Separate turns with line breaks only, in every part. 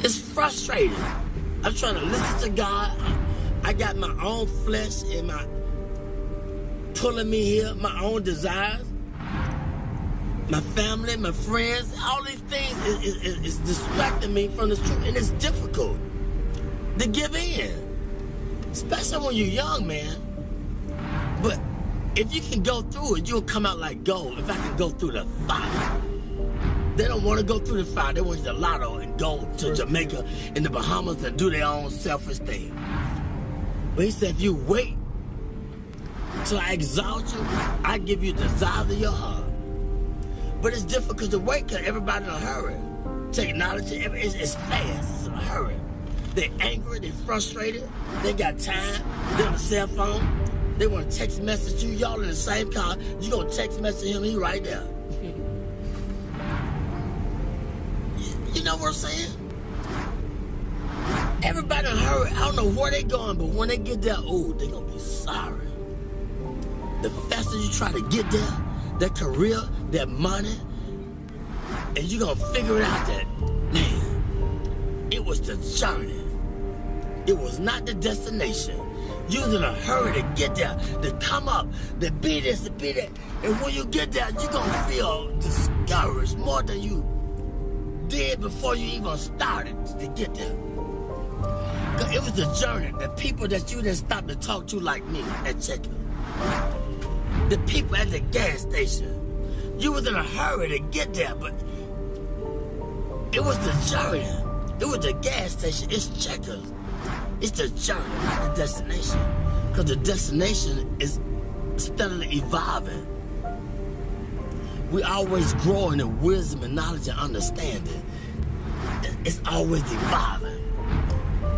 It's frustrating. I'm trying to listen to God. I got my own flesh and my pulling me here, my own desires, my family, my friends, all these things is distracting me from the truth, and it's difficult to give in, especially when you're young, man. But if you can go through it, you'll come out like gold. If I can go through the fire. They don't want to go through the fire. They want the lotto and go to Jamaica and the Bahamas and do their own selfish thing. But he said, if you wait till I exalt you, I give you the desires of your heart. But it's difficult to wait because everybody's in a hurry. Technology, it's fast. It's in a hurry. They're angry. They're frustrated. They got time. They're on the cell phone. They want to text message you. Y'all in the same car. You gonna text message him. He right there. You know what I'm saying? Everybody in a hurry. I don't know where they going, but when they get there, oh, they gonna be sorry. The faster you try to get there, that career, that money, and you gonna figure it out that, man, it was the journey. It was not the destination. You was in a hurry to get there, to come up, to be this, to be that. And when you get there, you gonna feel discouraged more than you did before you even started to get there. Cause it was the journey, the people that you didn't stop to talk to like me at checkout. The people at the gas station. You was in a hurry to get there, but it was the journey. It was the gas station. It's checkers. It's the journey, not the destination. Because the destination is steadily evolving. We always growing in wisdom and knowledge and understanding. It's always evolving.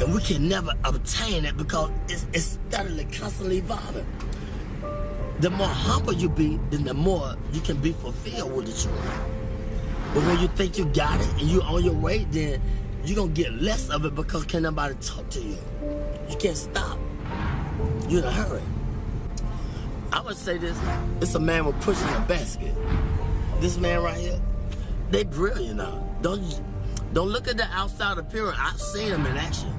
And we can never obtain it because it's steadily, constantly evolving. The more humble you be, then the more you can be fulfilled with the truth. But when you think you got it and you on your way, then you're going to get less of it because can't nobody talk to you. You can't stop. You're in a hurry. I would say this. It's a man with pushing a basket. This man right here, they brilliant now. Don't look at the outside appearance. I've seen him in action.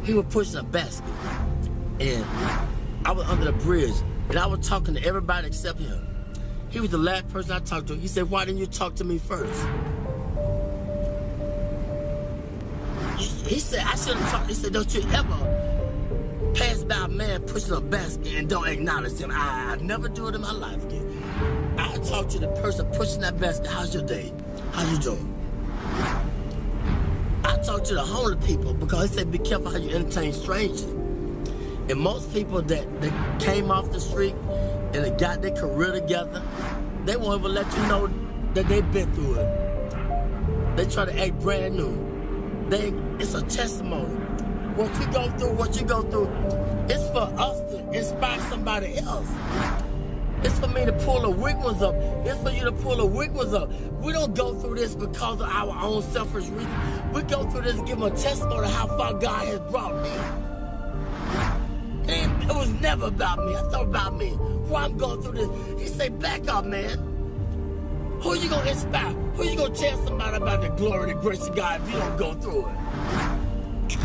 He was pushing a basket. And I was under the bridge, and I was talking to everybody except him. He was the last person I talked to. He said, why didn't you talk to me first? He said, I should have talked. He said, don't you ever pass by a man pushing a basket and don't acknowledge him. I never do it in my life again. I talk to the person pushing that basket. How's your day? How you doing? I talk to the homeless people because they said, be careful how you entertain strangers. And most people that came off the street and they got their career together, they won't even let you know that they've been through it. They try to act brand new. It's a testimony. What you go through, it's for us to inspire somebody else. It's for me to pull the weak ones up. It's for you to pull the weak ones up. We don't go through this because of our own selfish reasons. We go through this to give them a testimony of how far God has brought me. And it was never about me. I thought about me. Why I'm going through this. He said, back up, man. Who you going to inspire? Who you going to tell somebody about the glory and the grace of God if you don't go through it?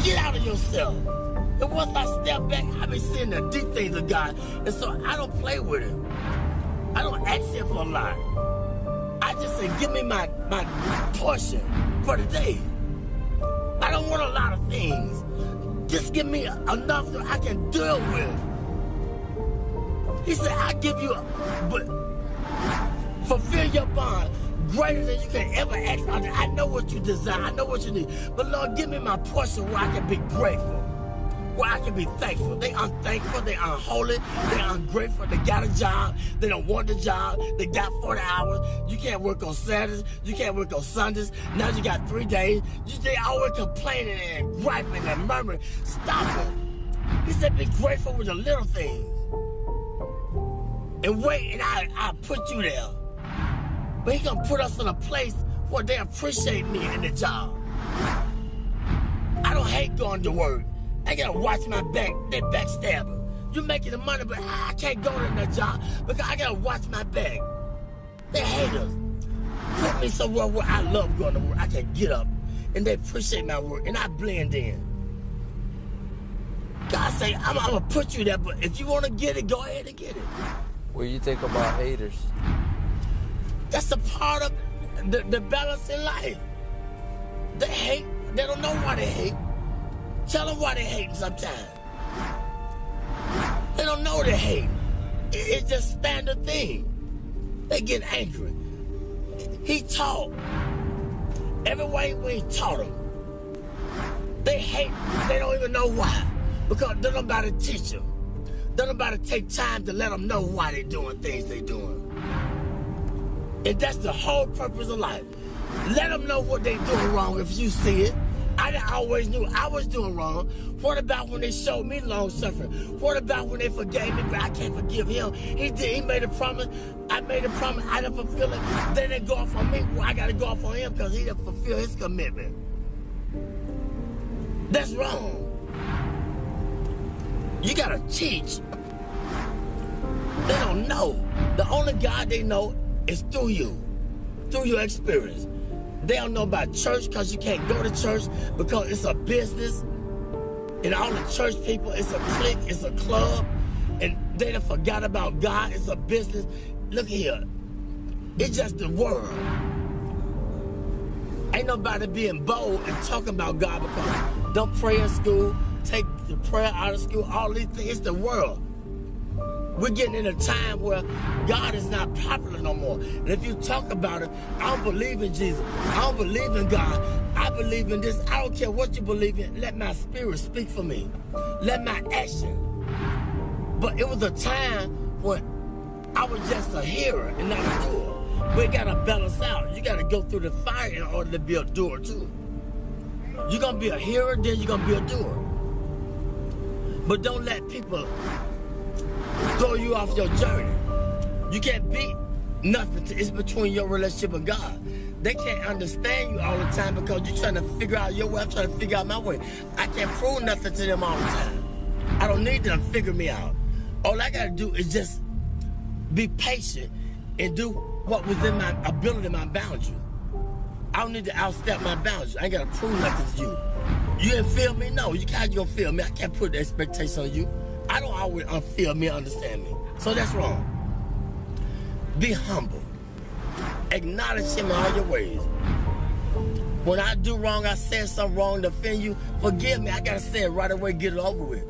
Get out of yourself. And once I step back, I be seeing the deep things of God. And so I don't play with him. I don't ask him for a lot. I just say, give me my portion for the day. I don't want a lot of things. Just give me enough that I can deal with. He said, I give you, but fulfill your bond greater than you can ever ask. I know what you desire. I know what you need. But Lord, give me my portion where I can be grateful, where I can be thankful. They unthankful. They unholy. They ungrateful. They got a job. They don't want the job. They got 40 hours. You can't work on Saturdays. You can't work on Sundays. Now you got 3 days. They always complaining and griping and murmuring. Stop it. He said, be grateful with the little things. And wait, and I put you there. But he gonna put us in a place where they appreciate me in the job. I don't hate going to work. I gotta watch my back. They backstabber. You making the money, but I can't go to that job because I gotta watch my back. They hate us. Put me somewhere where I love going to work. I can get up and they appreciate my work, and I blend in. God say, I'm gonna put you there, but if you wanna get it, go ahead and get it.
What do you think about haters?
That's a part of the balance in life. They hate. They don't know why they hate. Tell them why they hate sometimes. They don't know they hate. It's just standard thing. They get angry. He taught. Every way we taught them. They hate. They don't even know why. Because they don't about to teach them. They don't about to take time to let them know why they're doing things they're doing. And that's the whole purpose of life. Let them know what they're doing wrong if you see it. I always knew I was doing wrong. What about when they showed me long suffering? What about when they forgave me, but I can't forgive him? He did. He made a promise. I made a promise. I didn't fulfill it. They didn't go off on me. Well, I got to go off on him because he didn't fulfill his commitment. That's wrong. You got to teach. They don't know. The only God they know is through you, through your experience. They don't know about church because you can't go to church because it's a business. And all the church people, it's a clique, it's a club. And they done forgot about God, it's a business. Look here, it's just the world. Ain't nobody being bold and talking about God because don't pray in school, take the prayer out of school, all these things, it's the world. We're getting in a time where God is not popular no more. And if you talk about it, I don't believe in Jesus. I don't believe in God. I believe in this. I don't care what you believe in. Let my spirit speak for me. Let my action. But it was a time when I was just a hearer and not a doer. We got to balance out. You got to go through the fire in order to be a doer too. You're going to be a hearer, then you're going to be a doer. But don't let people throw you off your journey. You can't beat nothing. It's between your relationship and God. They can't understand you all the time because you're trying to figure out your way. I'm trying to figure out my way. I can't prove nothing to them all the time. I don't need them to figure me out. All I gotta do is just be patient and do what was in my ability, my boundary. I don't need to outstep my boundaries. I ain't gotta prove nothing to you. You didn't feel me? No, you can't gonna feel me. I can't put the expectation on you. I don't always feel me, understand me. So that's wrong. Be humble. Acknowledge him in all your ways. When I do wrong, I said something wrong to offend you, forgive me. I gotta say it right away, get it over with.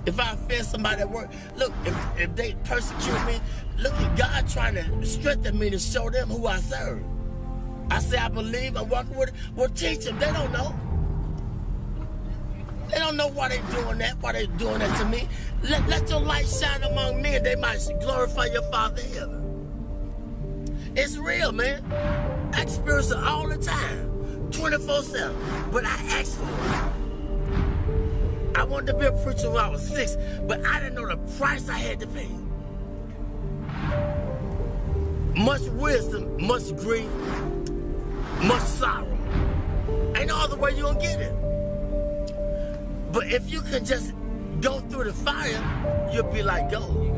If I offend somebody at work, look, if they persecute me, look at God trying to strengthen me to show them who I serve. I say I believe, I'm walking with it. Well, teach them. They don't know. They don't know why they're doing that, why they're doing that to me. Let your light shine among men. They might glorify your Father in heaven. It's real, man. I experience it all the time, 24/7. But I asked for it. I wanted to be a preacher when I was 6, but I didn't know the price I had to pay. Much wisdom, much grief, much sorrow. Ain't no other way you gonna get it. But if you can just go through the fire, you'll be like gold.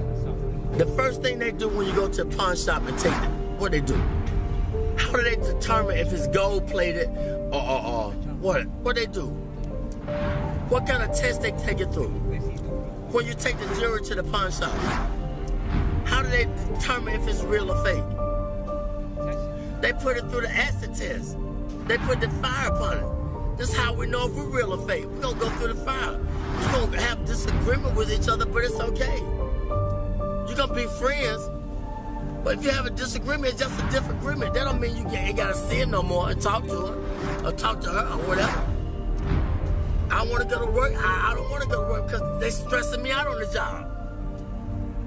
The first thing they do when you go to a pawn shop and take it, what they do? How do they determine if it's gold plated or what? What they do? What kind of test they take it through? When you take the jewelry to the pawn shop, how do they determine if it's real or fake? They put it through the acid test. They put the fire upon it. This is how we know if we're real or fake. We're gonna go through the fire. You're gonna have disagreement with each other, but it's okay. You're gonna be friends, but if you have a disagreement, it's just a different agreement. That don't mean you ain't gotta see her no more and talk to her or talk to her or whatever. I want to go to work. I don't want to go to work because they stressing me out on the job.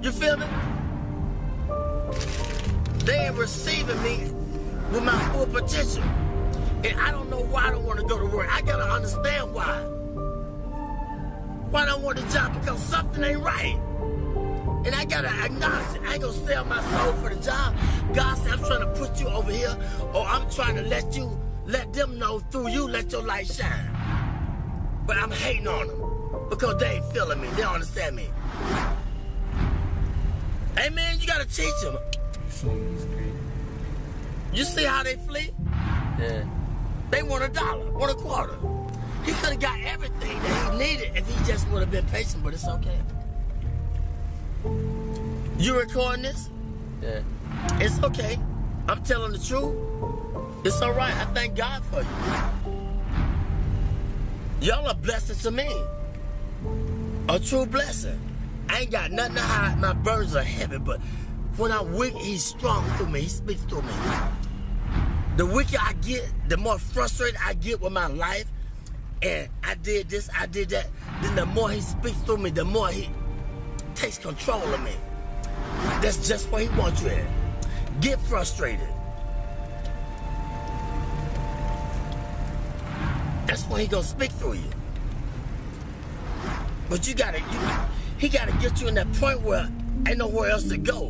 You feel me? They ain't receiving me with my full potential. And I don't know why I don't want to go to work. I got to understand why. Why I don't want the job? Because something ain't right. And I got to acknowledge it. I ain't going to sell my soul for the job. God said, I'm trying to put you over here, or I'm trying to let them know through you, let your light shine. But I'm hating on them because they ain't feeling me. They don't understand me. Hey, man, you got to teach them. You see how they flee?
Yeah.
They want $1, want a quarter. He could have got everything that he needed if he just would have been patient, but it's okay. You recording this?
Yeah.
It's okay. I'm telling the truth. It's all right. I thank God for you. Y'all a blessing to me. A true blessing. I ain't got nothing to hide. My burdens are heavy, but when I'm weak, he's strong through me. He speaks through me. The weaker I get, the more frustrated I get with my life, and I did this, I did that, then the more he speaks through me, the more he takes control of me. That's just where he wants you at. Get frustrated. That's when he gonna speak through you. But he gotta get you in that point where ain't nowhere else to go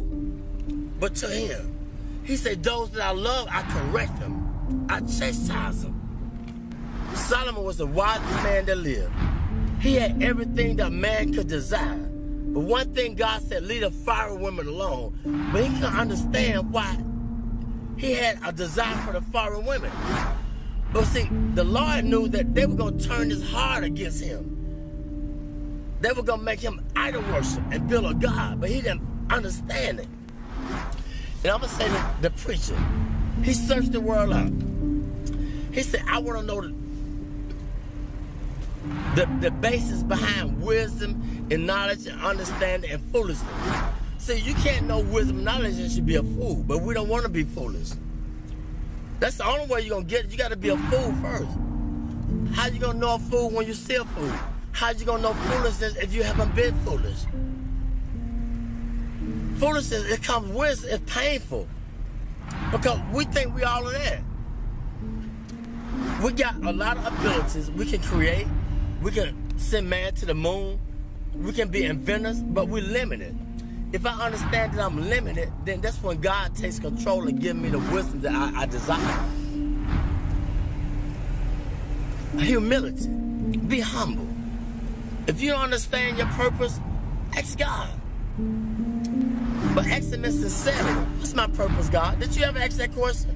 but to him. He said, those that I love, I correct them. I chastise them. Solomon was the wisest man that lived. He had everything that man could desire. But one thing God said, leave the foreign women alone. But he couldn't understand why he had a desire for the foreign women. But see, the Lord knew that they were going to turn his heart against him. They were going to make him idol worship and build a God. But he didn't understand it. And I'm going to say to the preacher, he searched the world out. He said, I want to know the basis behind wisdom and knowledge and understanding and foolishness. See, you can't know wisdom and knowledge and should be a fool, but we don't want to be foolish. That's the only way you're going to get it. You got to be a fool first. How you going to know a fool when you see a fool? How you going to know foolishness if you haven't been foolish? Foolishness, it comes with, it's painful. Because we think we all of that. We got a lot of abilities. We can create. We can send man to the moon. We can be inventors, but we're limited. If I understand that I'm limited, then that's when God takes control and gives me the wisdom that I desire. Humility. Be humble. If you don't understand your purpose, ask God. But ask him in sincerity. What's my purpose, God? Did you ever ask that question?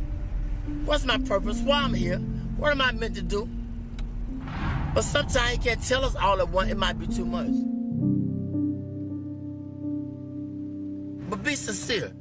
What's my purpose? Why I'm here? What am I meant to do? But sometimes he can't tell us all at once. It might be too much. But be sincere.